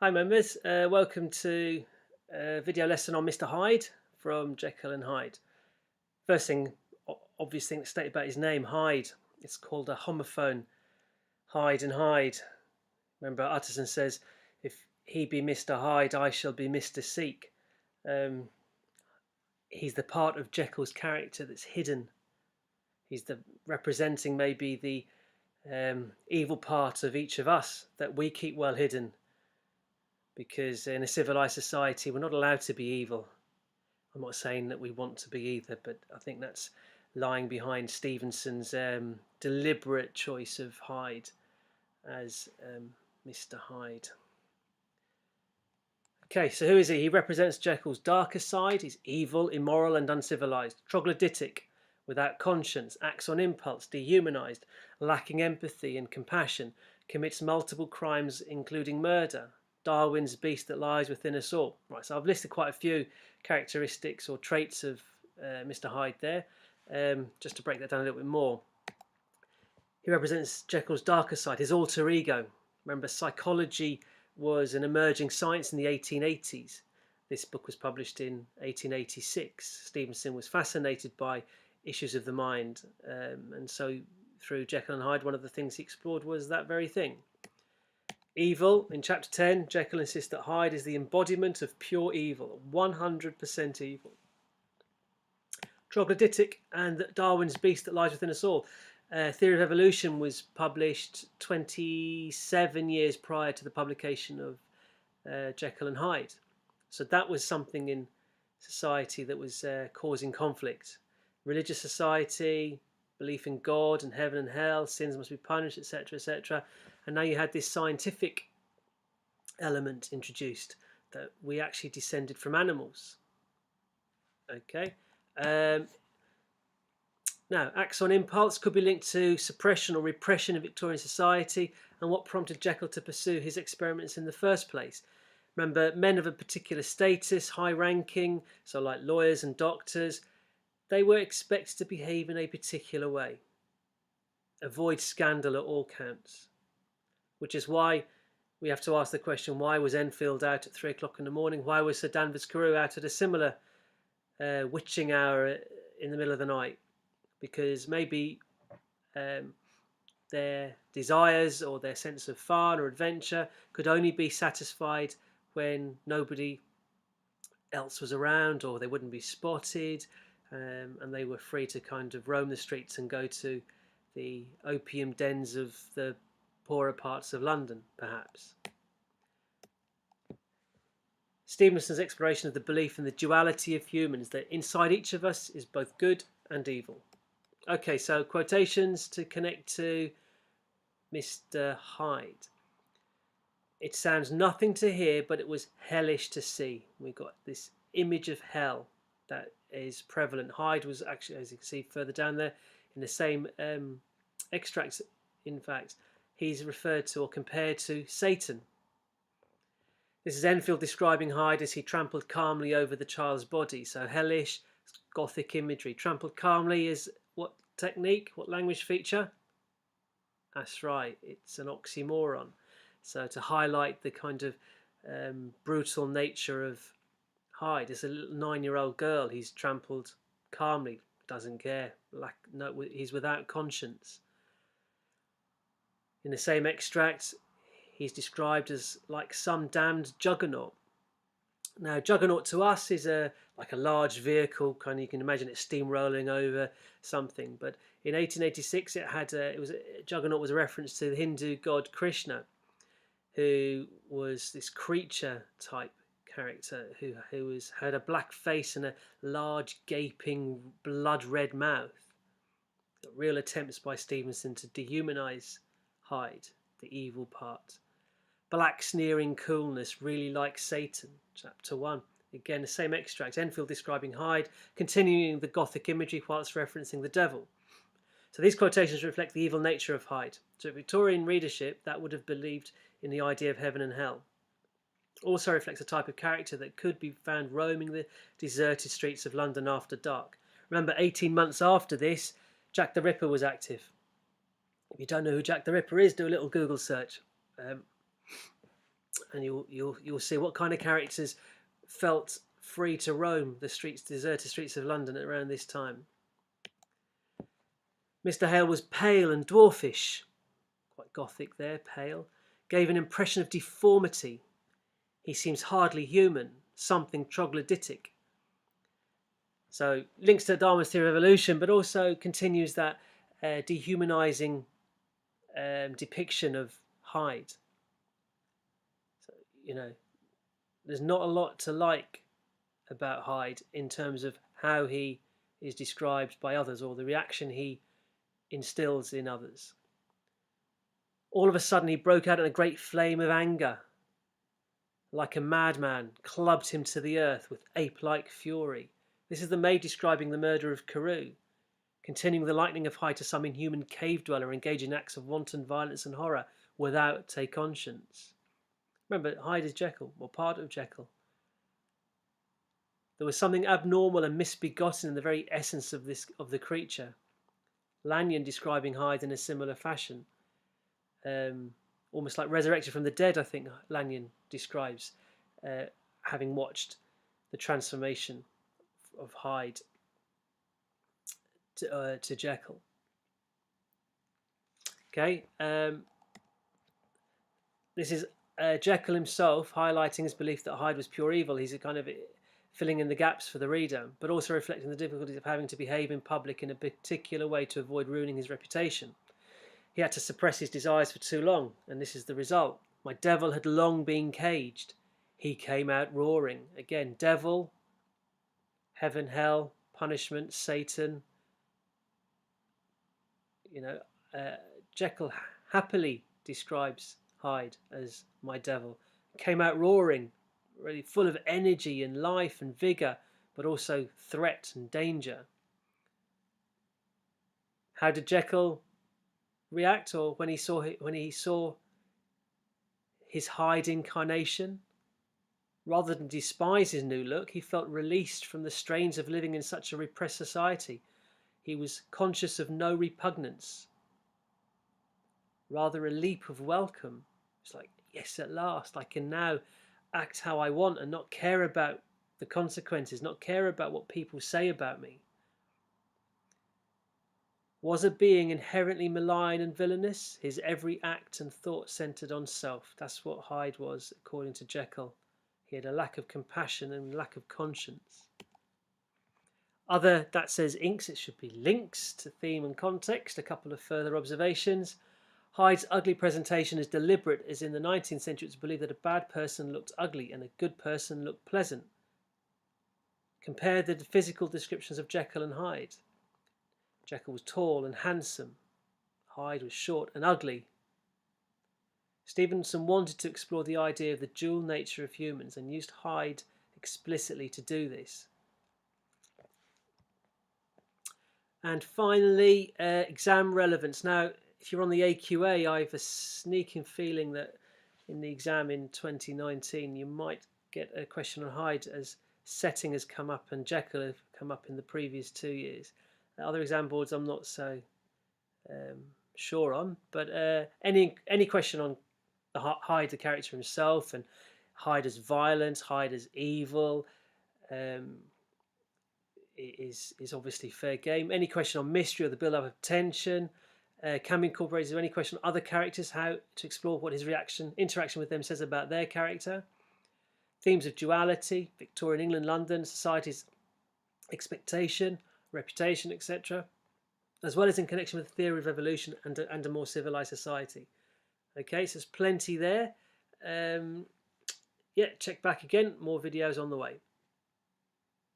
Hi members, welcome to a video lesson on Mr Hyde from Jekyll and Hyde. First thing, obvious thing that's stated about his name, Hyde. It's called a homophone, Hyde and Hyde. Remember Utterson says, if he be Mr Hyde, I shall be Mr Seek. He's the part of Jekyll's character that's hidden. He's the representing maybe the evil part of each of us that we keep well hidden. Because in a civilized society, we're not allowed to be evil. I'm not saying that we want to be either, but I think that's lying behind Stevenson's deliberate choice of Hyde as Mr. Hyde. Okay, so who is he? He represents Jekyll's darker side. He's evil, immoral and uncivilized, troglodytic, without conscience, acts on impulse, dehumanized, lacking empathy and compassion, commits multiple crimes including murder. Darwin's beast that lies within us all. Right, so I've listed quite a few characteristics or traits of Mr. Hyde there, just to break that down a little bit more. He represents Jekyll's darker side, his alter ego. Remember, psychology was an emerging science in the 1880s. This book was published in 1886. Stevenson was fascinated by issues of the mind, and so through Jekyll and Hyde, one of the things he explored was that very thing. Evil. In chapter 10, Jekyll insists that Hyde is the embodiment of pure evil, 100% evil. Troglodytic and Darwin's beast that lies within us all. Theory of Evolution was published 27 years prior to the publication of Jekyll and Hyde. So that was something in society that was causing conflict. Religious society, belief in God and heaven and hell, sins must be punished, etc., etc. And now you had this scientific element introduced, that we actually descended from animals. Okay. Now, acts on impulse could be linked to suppression or repression in Victorian society and what prompted Jekyll to pursue his experiments in the first place. Remember, men of a particular status, high ranking, so like lawyers and doctors, they were expected to behave in a particular way. Avoid scandal at all counts. Which is why we have to ask the question, why was Enfield out at 3 o'clock in the morning? Why was Sir Danvers Carew out at a similar witching hour in the middle of the night? Because maybe their desires or their sense of fun or adventure could only be satisfied when nobody else was around, or they wouldn't be spotted, and they were free to kind of roam the streets and go to the opium dens of the poorer parts of London, perhaps. Stevenson's exploration of the belief in the duality of humans, that inside each of us is both good and evil. Okay, so quotations to connect to Mr. Hyde. It sounds nothing to hear, but it was hellish to see. We've got this image of hell that is prevalent. Hyde was actually, as you can see further down there, in the same extracts, in fact, he's referred to or compared to Satan. This is Enfield describing Hyde as he trampled calmly over the child's body. So hellish, gothic imagery. Trampled calmly is what technique, what language feature? That's right, it's an oxymoron. So to highlight the kind of brutal nature of Hyde, as a little 9-year-old girl, he's trampled calmly, doesn't care, he's without conscience. In the same extract, he's described as like some damned juggernaut. Now, juggernaut to us is like a large vehicle, kind of, you can imagine it steamrolling over something. But in 1886, juggernaut was a reference to the Hindu god Krishna, who was this creature type character who had a black face and a large gaping blood red mouth. Real attempts by Stevenson to dehumanize Hyde, the evil part. Black sneering coolness, really like Satan, chapter 1. Again, the same extract, Enfield describing Hyde, continuing the gothic imagery whilst referencing the devil. So these quotations reflect the evil nature of Hyde. So Victorian readership, that would have believed in the idea of heaven and hell. Also reflects a type of character that could be found roaming the deserted streets of London after dark. Remember, 18 months after this, Jack the Ripper was active. If you don't know who Jack the Ripper is, do a little Google search. and you'll see what kind of characters felt free to roam the streets, deserted streets of London around this time. Mr. Hale was pale and dwarfish, quite gothic there, pale, gave an impression of deformity. He seems hardly human, something troglodytic. So links to Darwin's theory of evolution, but also continues that dehumanizing depiction of Hyde. So, you know, there's not a lot to like about Hyde in terms of how he is described by others or the reaction he instills in others. All of a sudden he broke out in a great flame of anger. Like a madman, clubbed him to the earth with ape-like fury. This is the maid describing the murder of Carew, continuing the likening of Hyde to some inhuman cave dweller engaged in acts of wanton violence and horror without a conscience. Remember, Hyde is Jekyll, or part of Jekyll. There was something abnormal and misbegotten in the very essence of the creature. Lanyon describing Hyde in a similar fashion, almost like resurrected from the dead. I think Lanyon describes having watched the transformation of Hyde to Jekyll. Okay, this is Jekyll himself highlighting his belief that Hyde was pure evil. He's a kind of filling in the gaps for the reader, but also reflecting the difficulties of having to behave in public in a particular way to avoid ruining his reputation. He had to suppress his desires for too long, and this is the result. My devil had long been caged. He came out roaring. Again, devil, heaven, hell, punishment, Satan. You know, Jekyll happily describes Hyde as my devil. Came out roaring, really full of energy and life and vigour, but also threat and danger. How did Jekyll react, or when he saw his Hyde incarnation? Rather than despise his new look, he felt released from the strains of living in such a repressed society. He was conscious of no repugnance, rather a leap of welcome. It's like, yes, at last I can now act how I want and not care about the consequences, not care about what people say about me. Was a being inherently malign and villainous, his every act and thought centred on self. That's what Hyde was, according to Jekyll. He had a lack of compassion and lack of conscience. Other, that says inks, it should be links to theme and context. A couple of further observations. Hyde's ugly presentation is deliberate, as in the 19th century it was believed that a bad person looked ugly and a good person looked pleasant. Compare the physical descriptions of Jekyll and Hyde. Jekyll was tall and handsome. Hyde was short and ugly. Stevenson wanted to explore the idea of the dual nature of humans and used Hyde explicitly to do this. And finally, exam relevance. Now, if you're on the AQA, I have a sneaking feeling that in the exam in 2019 you might get a question on Hyde, as setting has come up and Jekyll have come up in the previous 2 years. Other exam boards I'm not so sure on, but any question on the Hyde, the character himself, and Hyde as violence, Hyde as evil, is obviously fair game. Any question on mystery or the build-up of tension can be incorporated. Is there any question on other characters, how to explore what his interaction with them says about their character? Themes of duality, Victorian England, London, society's expectation, reputation, etc., as well as in connection with the theory of evolution and a more civilized society. Okay, so there's plenty there. Yeah, check back again, more videos on the way.